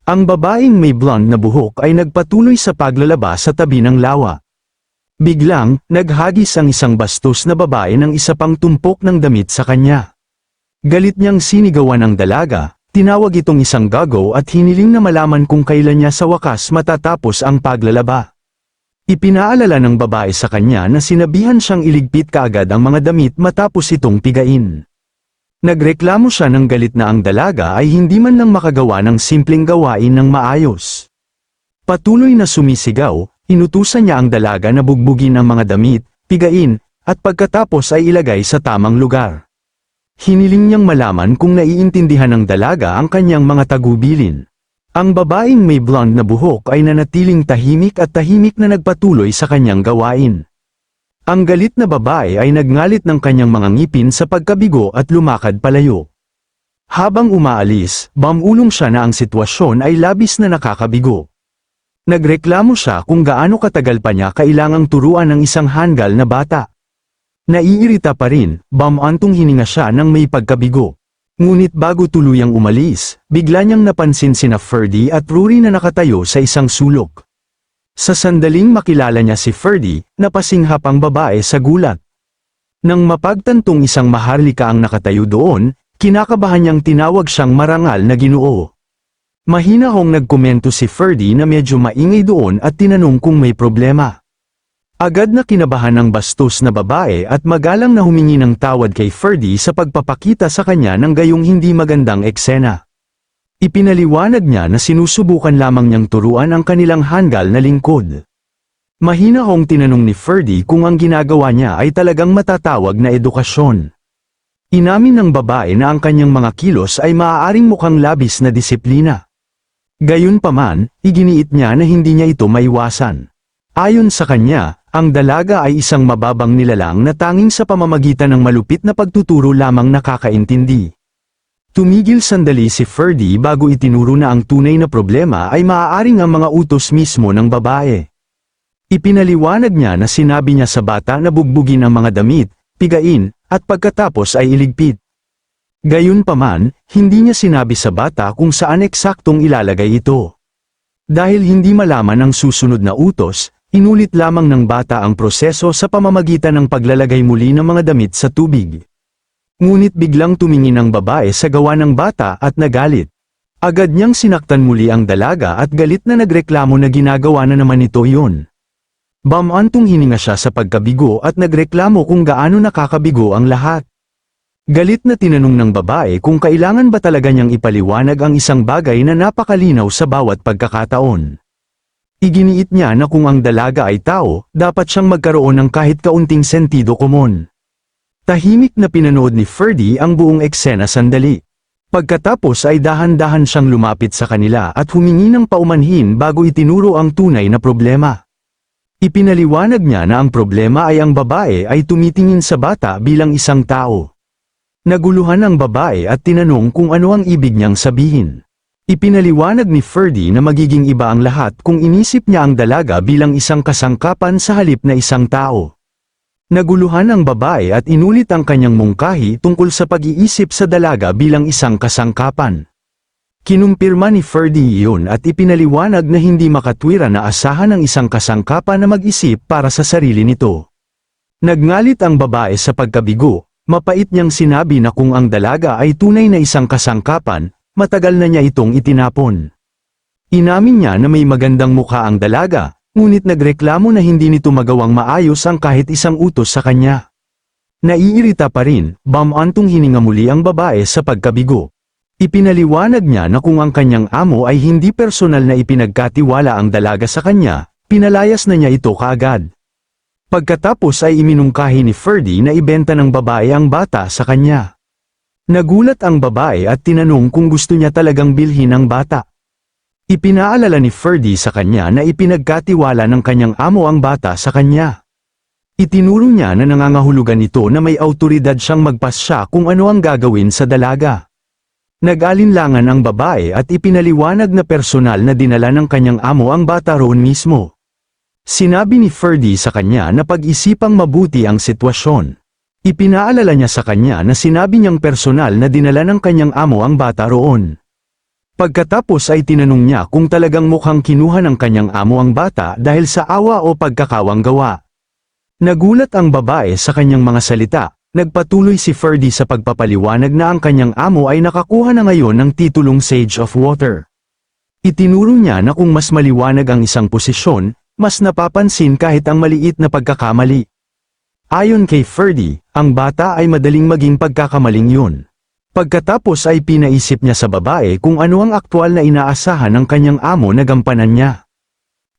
Ang babaeng may blonde na buhok ay nagpatuloy sa paglalaba sa tabi ng lawa. Biglang, naghagis ang isang bastos na babae ng isa pang tumpok ng damit sa kanya. Galit niyang sinigawan ang dalaga, tinawag itong isang gago at hiniling na malaman kung kailan niya sa wakas matatapos ang paglalaba. Ipinaalala ng babae sa kanya na sinabihan siyang iligpit kaagad ang mga damit matapos itong pigain. Nagreklamo siya ng galit na ang dalaga ay hindi man lang makagawa ng simpleng gawain ng maayos. Patuloy na sumisigaw, inutusan niya ang dalaga na bugbugin ang mga damit, pigain, at pagkatapos ay ilagay sa tamang lugar. Hiniling niyang malaman kung naiintindihan ng dalaga ang kanyang mga tagubilin. Ang babaeng may blonde na buhok ay nanatiling tahimik na nagpatuloy sa kanyang gawain. Ang galit na babae ay nagngalit ng kanyang mga ngipin sa pagkabigo at lumakad palayo. Habang umaalis, bumulong siya na ang sitwasyon ay labis na nakakabigo. Nagreklamo siya kung gaano katagal pa niya kailangang turuan ng isang hanggal na bata. Naiirita pa rin, bumantong hininga siya ng may pagkabigo. Ngunit bago tuluyang umalis, bigla niyang napansin sina Ferdy at Rory na nakatayo sa isang sulok. Sa sandaling makilala niya si Ferdy, napasinghap ang babae sa gulat. Nang mapagtantong isang maharlika ang nakatayo doon, kinakabahan niyang tinawag siyang marangal na Ginoo. Mahinahong nagkomento si Ferdy na medyo maingay doon at tinanong kung may problema. Agad na kinabahan ng bastos na babae at magalang na humingi ng tawad kay Ferdy sa pagpapakita sa kanya ng gayong hindi magandang eksena. Ipinaliwanag niya na sinusubukan lamang niyang turuan ang kanilang hanggal na lingkod. Mahinahong tinanong ni Ferdy kung ang ginagawa niya ay talagang matatawag na edukasyon. Inamin ng babae na ang kanyang mga kilos ay maaaring mukhang labis na disiplina. Gayunpaman, iginiit niya na hindi niya ito maiwasan. Ayon sa kanya, ang dalaga ay isang mababang nilalang na tanging sa pamamagitan ng malupit na pagtuturo lamang nakakaintindi. Tumigil sandali si Ferdy bago itinuro na ang tunay na problema ay maaaring ang mga utos mismo ng babae. Ipinaliwanag niya na sinabi niya sa bata na bugbugin ang mga damit, pigain, at pagkatapos ay iligpit. Gayunpaman, hindi niya sinabi sa bata kung saan eksaktong ilalagay ito. Dahil hindi malaman ang susunod na utos, inulit lamang ng bata ang proseso sa pamamagitan ng paglalagay muli ng mga damit sa tubig. Ngunit biglang tumingin ang babae sa gawa ng bata at nagalit. Agad niyang sinaktan muli ang dalaga at galit na nagreklamo na ginagawa na naman ito yun. Bumantong hininga siya sa pagkabigo at nagreklamo kung gaano nakakabigo ang lahat. Galit na tinanong ng babae kung kailangan ba talaga niyang ipaliwanag ang isang bagay na napakalinaw sa bawat pagkakataon. Iginiit niya na kung ang dalaga ay tao, dapat siyang magkaroon ng kahit kaunting sentido komon. Tahimik na pinanood ni Ferdy ang buong eksena sandali. Pagkatapos ay dahan-dahan siyang lumapit sa kanila at humingi ng paumanhin bago itinuro ang tunay na problema. Ipinaliwanag niya na ang problema ay ang babae ay tumitingin sa bata bilang isang tao. Naguluhan ang babae at tinanong kung ano ang ibig niyang sabihin. Ipinaliwanag ni Ferdy na magiging iba ang lahat kung inisip niya ang dalaga bilang isang kasangkapan sa halip na isang tao. Naguluhan ang babae at inulit ang kanyang mungkahi tungkol sa pag-iisip sa dalaga bilang isang kasangkapan. Kinumpirma ni Ferdy iyon at ipinaliwanag na hindi makatwira na asahan ng isang kasangkapan na mag-isip para sa sarili nito. Nagngalit ang babae sa pagkabigo, mapait niyang sinabi na kung ang dalaga ay tunay na isang kasangkapan, matagal na niya itong itinapon. Inamin niya na may magandang mukha ang dalaga, ngunit nagreklamo na hindi nito magawang maayos ang kahit isang utos sa kanya. Naiirita pa rin, bumantong hininga muli ang babae sa pagkabigo. Ipinaliwanag niya na kung ang kanyang amo ay hindi personal na ipinagkatiwala ang dalaga sa kanya, pinalayas na niya ito kaagad. Pagkatapos ay iminungkahi ni Ferdy na ibenta ng babae ang bata sa kanya. Nagulat ang babae at tinanong kung gusto niya talagang bilhin ang bata. Ipinaalala ni Ferdy sa kanya na ipinagkatiwala ng kanyang amo ang bata sa kanya. Itinuro niya na nangangahulugan ito na may awtoridad siyang magpasya kung ano ang gagawin sa dalaga. Nag-alinlangan ang babae at ipinaliwanag na personal na dinala ng kanyang amo ang bata roon mismo. Sinabi ni Ferdy sa kanya na pag-isipang mabuti ang sitwasyon. Ipinaalala niya sa kanya na sinabi niyang personal na dinala ng kanyang amo ang bata roon. Pagkatapos ay tinanong niya kung talagang mukhang kinuha ng kanyang amo ang bata dahil sa awa o pagkakawang gawa. Nagulat ang babae sa kanyang mga salita. Nagpatuloy si Ferdy sa pagpapaliwanag na ang kanyang amo ay nakakuha na ngayon ng titulong Sage of Water. Itinuro niya na kung mas maliwanag ang isang posisyon, mas napapansin kahit ang maliit na pagkakamali. Ayon kay Ferdy, ang bata ay madaling maging pagkakamaling yun. Pagkatapos ay pinaisip niya sa babae kung ano ang aktwal na inaasahan ng kanyang amo na gampanan niya.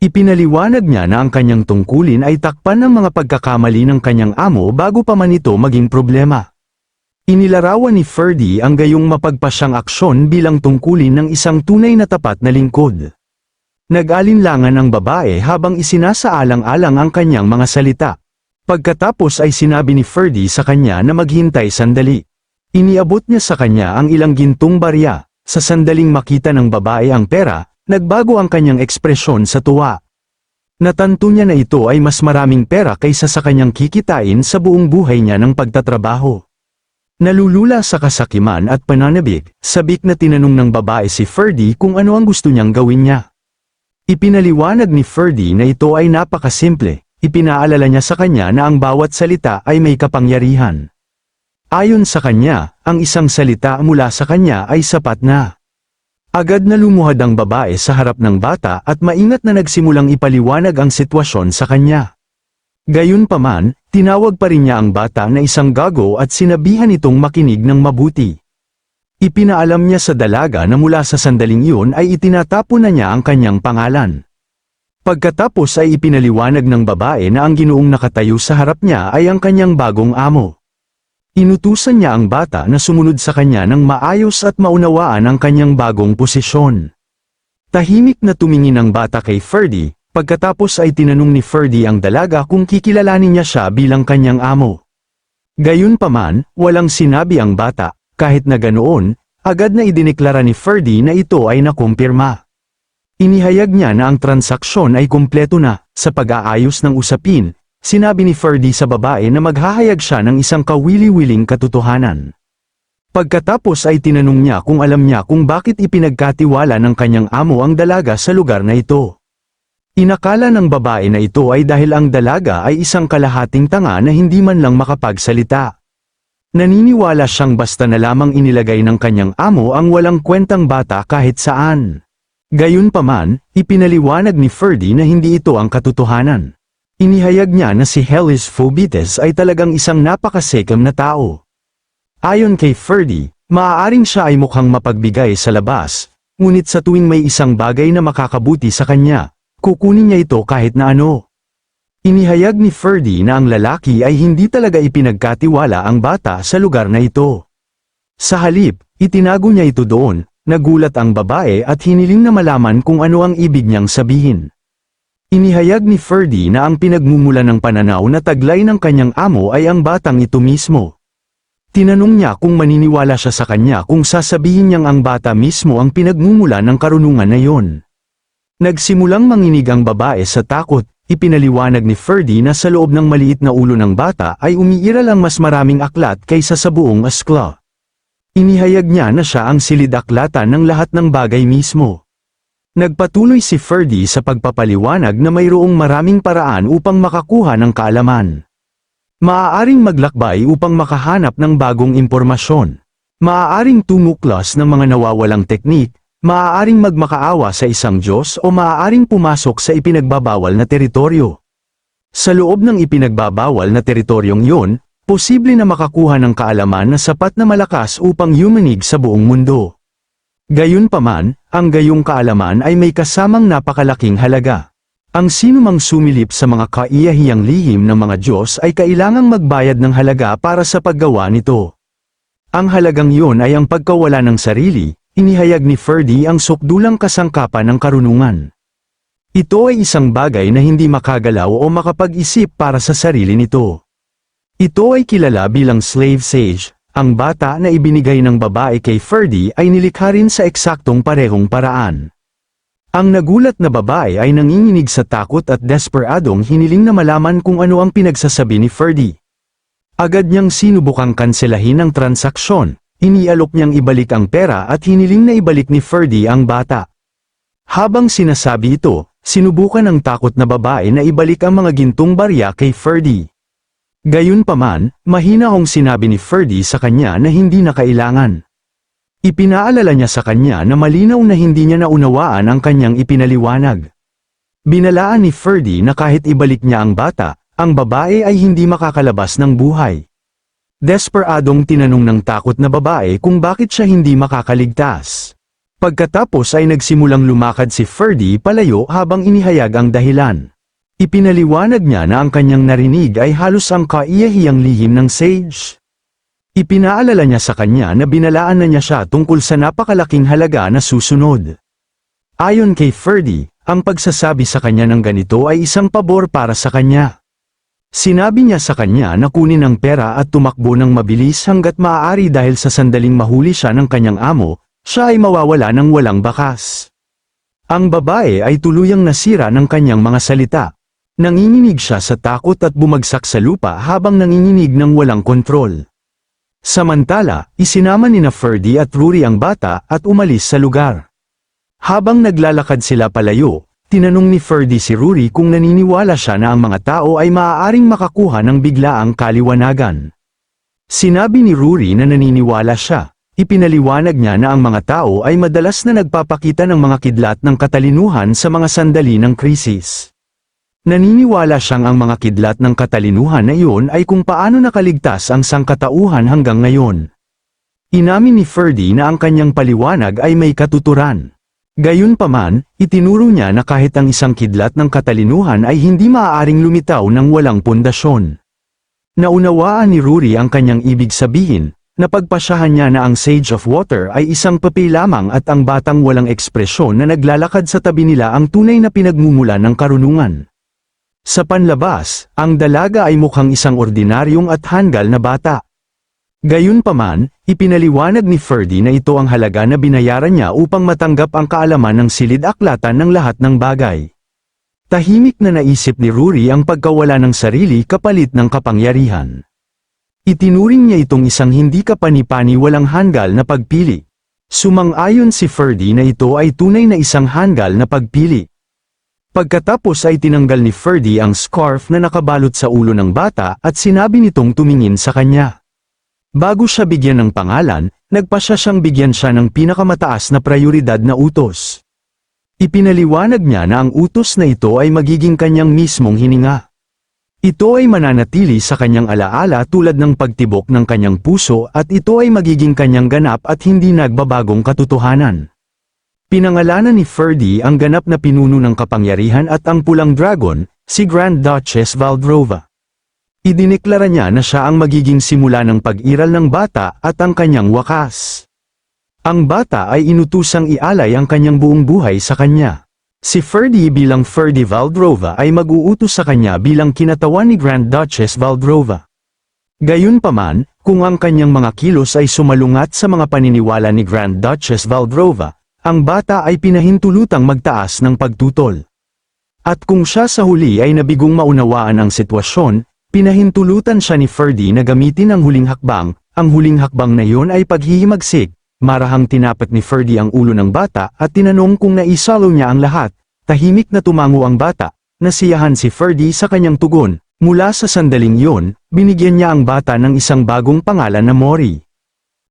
Ipinaliwanag niya na ang kanyang tungkulin ay takpan ng mga pagkakamali ng kanyang amo bago pa man ito maging problema. Inilarawan ni Ferdy ang gayong mapagpasyang aksyon bilang tungkulin ng isang tunay na tapat na lingkod. Nag-alinlangan ang babae habang isinasaalang-alang ang kanyang mga salita. Pagkatapos ay sinabi ni Ferdy sa kanya na maghintay sandali. Iniabot niya sa kanya ang ilang gintong barya. Sa sandaling makita ng babae ang pera, nagbago ang kanyang ekspresyon sa tuwa. Natanto niya na ito ay mas maraming pera kaysa sa kanyang kikitain sa buong buhay niya ng pagtatrabaho. Nalulula sa kasakiman at pananabik, sabik na tinanong ng babae si Ferdy kung ano ang gusto niyang gawin niya. Ipinaliwanag ni Ferdy na ito ay napakasimple. Ipinaalala niya sa kanya na ang bawat salita ay may kapangyarihan. Ayon sa kanya, ang isang salita mula sa kanya ay sapat na. Agad na lumuhad ang babae sa harap ng bata at maingat na nagsimulang ipaliwanag ang sitwasyon sa kanya. Gayunpaman, tinawag pa rin niya ang bata na isang gago at sinabihan itong makinig ng mabuti. Ipinaalam niya sa dalaga na mula sa sandaling iyon ay itinatapon na niya ang kanyang pangalan. Pagkatapos ay ipinaliwanag ng babae na ang ginoong nakatayo sa harap niya ay ang kanyang bagong amo. Inutusan niya ang bata na sumunod sa kanya ng maayos at maunawaan ang kanyang bagong posisyon. Tahimik na tumingin ang bata kay Ferdy, pagkatapos ay tinanong ni Ferdy ang dalaga kung kikilalanin niya siya bilang kanyang amo. Gayunpaman, walang sinabi ang bata, kahit na ganoon, agad na idineklara ni Ferdy na ito ay nakumpirma. Inihayag niya na ang transaksyon ay kumpleto na. Sa pag-aayos ng usapin, sinabi ni Ferdy sa babae na maghahayag siya ng isang kawili-wiling katotohanan. Pagkatapos ay tinanong niya kung alam niya kung bakit ipinagkatiwala ng kanyang amo ang dalaga sa lugar na ito. Inakala ng babae na ito ay dahil ang dalaga ay isang kalahating tanga na hindi man lang makapagsalita. Naniniwala siyang basta na lamang inilagay ng kanyang amo ang walang kwentang bata kahit saan. Gayunpaman, ipinaliwanag ni Ferdy na hindi ito ang katotohanan. Inihayag niya na si Helis Phobetes ay talagang isang napakasekam na tao. Ayon kay Ferdy, maaaring siya ay mukhang mapagbigay sa labas, ngunit sa tuwing may isang bagay na makakabuti sa kanya, kukunin niya ito kahit na ano. Inihayag ni Ferdy na ang lalaki ay hindi talaga ipinagkatiwala ang bata sa lugar na ito. Sa halip, itinago niya ito doon. Nagulat ang babae at hiniling na malaman kung ano ang ibig niyang sabihin. Inihayag ni Ferdy na ang pinagmumula ng pananaw na taglay ng kanyang amo ay ang batang ito mismo. Tinanong niya kung maniniwala siya sa kanya kung sasabihin niyang ang bata mismo ang pinagmumula ng karunungan na iyon. Nagsimulang manginig ang babae sa takot, ipinaliwanag ni Ferdy na sa loob ng maliit na ulo ng bata ay umiiral ang mas maraming aklat kaysa sa buong askla. Inihayag niya na siya ang silid-aklatan ng lahat ng bagay mismo. Nagpatuloy si Ferdy sa pagpapaliwanag na mayroong maraming paraan upang makakuha ng kaalaman. Maaaring maglakbay upang makahanap ng bagong impormasyon. Maaaring tumuklas ng mga nawawalang teknik, maaaring magmakaawa sa isang Diyos o maaaring pumasok sa ipinagbabawal na teritoryo. Sa loob ng ipinagbabawal na teritoryong iyon, posible na makakuha ng kaalaman na sapat na malakas upang yumanig sa buong mundo. Gayunpaman, ang gayong kaalaman ay may kasamang napakalaking halaga. Ang sinumang sumilip sa mga kaiyahiyang lihim ng mga Diyos ay kailangang magbayad ng halaga para sa paggawa nito. Ang halagang iyon ay ang pagkawala ng sarili, inihayag ni Ferdy ang sukdulang kasangkapan ng karunungan. Ito ay isang bagay na hindi makagalaw o makapag-isip para sa sarili nito. Ito ay kilala bilang slave sage. Ang bata na ibinigay ng babae kay Ferdy ay nilikha rin sa eksaktong parehong paraan. Ang nagulat na babae ay nanginginig sa takot at desperadong hiniling na malaman kung ano ang pinagsasabi ni Ferdy. Agad niyang sinubukang kanselahin ang transaksyon, inialok niyang ibalik ang pera at hiniling na ibalik ni Ferdy ang bata. Habang sinasabi ito, sinubukan ng takot na babae na ibalik ang mga gintong barya kay Ferdy. Gayunpaman, mahinahong sinabi ni Ferdy sa kanya na hindi na kailangan. Ipinaalala niya sa kanya na malinaw na hindi niya naunawaan ang kanyang ipinaliwanag. Binalaan ni Ferdy na kahit ibalik niya ang bata, ang babae ay hindi makakalabas ng buhay. Desperadong tinanong ng takot na babae kung bakit siya hindi makakaligtas. Pagkatapos ay nagsimulang lumakad si Ferdy palayo habang inihayag ang dahilan. Ipinaliwanag niya na ang kanyang narinig ay halos ang kaiyahiyang lihim ng Sage. Ipinaalala niya sa kanya na binalaan na niya siya tungkol sa napakalaking halaga na susunod. Ayon kay Ferdy, ang pagsasabi sa kanya ng ganito ay isang pabor para sa kanya. Sinabi niya sa kanya na kunin ang pera at tumakbo ng mabilis hanggat maaari dahil sa sandaling mahuli siya ng kanyang amo, siya ay mawawala ng walang bakas. Ang babae ay tuluyang nasira ng kanyang mga salita. Nanginginig siya sa takot at bumagsak sa lupa habang nanginginig ng walang kontrol. Samantala, isinama ni Ferdy at Rory ang bata at umalis sa lugar. Habang naglalakad sila palayo, tinanong ni Ferdy si Rory kung naniniwala siya na ang mga tao ay maaaring makakuha ng biglaang kaliwanagan. Sinabi ni Rory na naniniwala siya. Ipinaliwanag niya na ang mga tao ay madalas na nagpapakita ng mga kidlat ng katalinuhan sa mga sandali ng krisis. Naniniwala siyang ang mga kidlat ng katalinuhan na iyon ay kung paano nakaligtas ang sangkatauhan hanggang ngayon. Inamin ni Ferdy na ang kanyang paliwanag ay may katuturan. Gayunpaman, itinuro niya na kahit ang isang kidlat ng katalinuhan ay hindi maaaring lumitaw ng walang pundasyon. Naunawaan ni Rory ang kanyang ibig sabihin, napagpasyahan niya na ang Sage of Water ay isang papel lamang at ang batang walang ekspresyon na naglalakad sa tabi nila ang tunay na pinagmumulan ng karunungan. Sa panlabas, ang dalaga ay mukhang isang ordinaryong at handgal na bata. Gayunpaman, ipinaliwanag ni Ferdy na ito ang halaga na binayaran niya upang matanggap ang kaalaman ng silid-aklatan ng lahat ng bagay. Tahimik na naisip ni Rory ang pagkawala ng sarili kapalit ng kapangyarihan. Itinuring niya itong isang hindi kapani-pani walang handgal na pagpili. Sumang-ayon si Ferdy na ito ay tunay na isang handgal na pagpili. Pagkatapos ay tinanggal ni Ferdy ang scarf na nakabalot sa ulo ng bata at sinabi nitong tumingin sa kanya. Bago siya bigyan ng pangalan, nagpasya siyang bigyan siya ng pinakamataas na prioridad na utos. Ipinaliwanag niya na ang utos na ito ay magiging kanyang mismong hininga. Ito ay mananatili sa kanyang alaala tulad ng pagtibok ng kanyang puso at ito ay magiging kanyang ganap at hindi nagbabagong katotohanan. Pinangalanan ni Ferdy ang ganap na pinuno ng kapangyarihan at ang pulang dragon, si Grand Duchess Valdrova. Idineklara niya na siya ang magiging simula ng pag-iral ng bata at ang kanyang wakas. Ang bata ay inutusang ialay ang kanyang buong buhay sa kanya. Si Ferdy bilang Ferdy Valdrova ay mag-uutos sa kanya bilang kinatawan ni Grand Duchess Valdrova. Gayunpaman, kung ang kanyang mga kilos ay sumalungat sa mga paniniwala ni Grand Duchess Valdrova, ang bata ay pinahintulutang magtaas ng pagtutol. At kung siya sa huli ay nabigong maunawaan ang sitwasyon, pinahintulutan siya ni Ferdy na gamitin ang huling hakbang. Ang huling hakbang na iyon ay paghihimagsik. Marahang tinapat ni Ferdy ang ulo ng bata at tinanong kung naisalo niya ang lahat. Tahimik na tumango ang bata. Nasiyahan si Ferdy sa kanyang tugon. Mula sa sandaling iyon, binigyan niya ang bata ng isang bagong pangalan na Mori.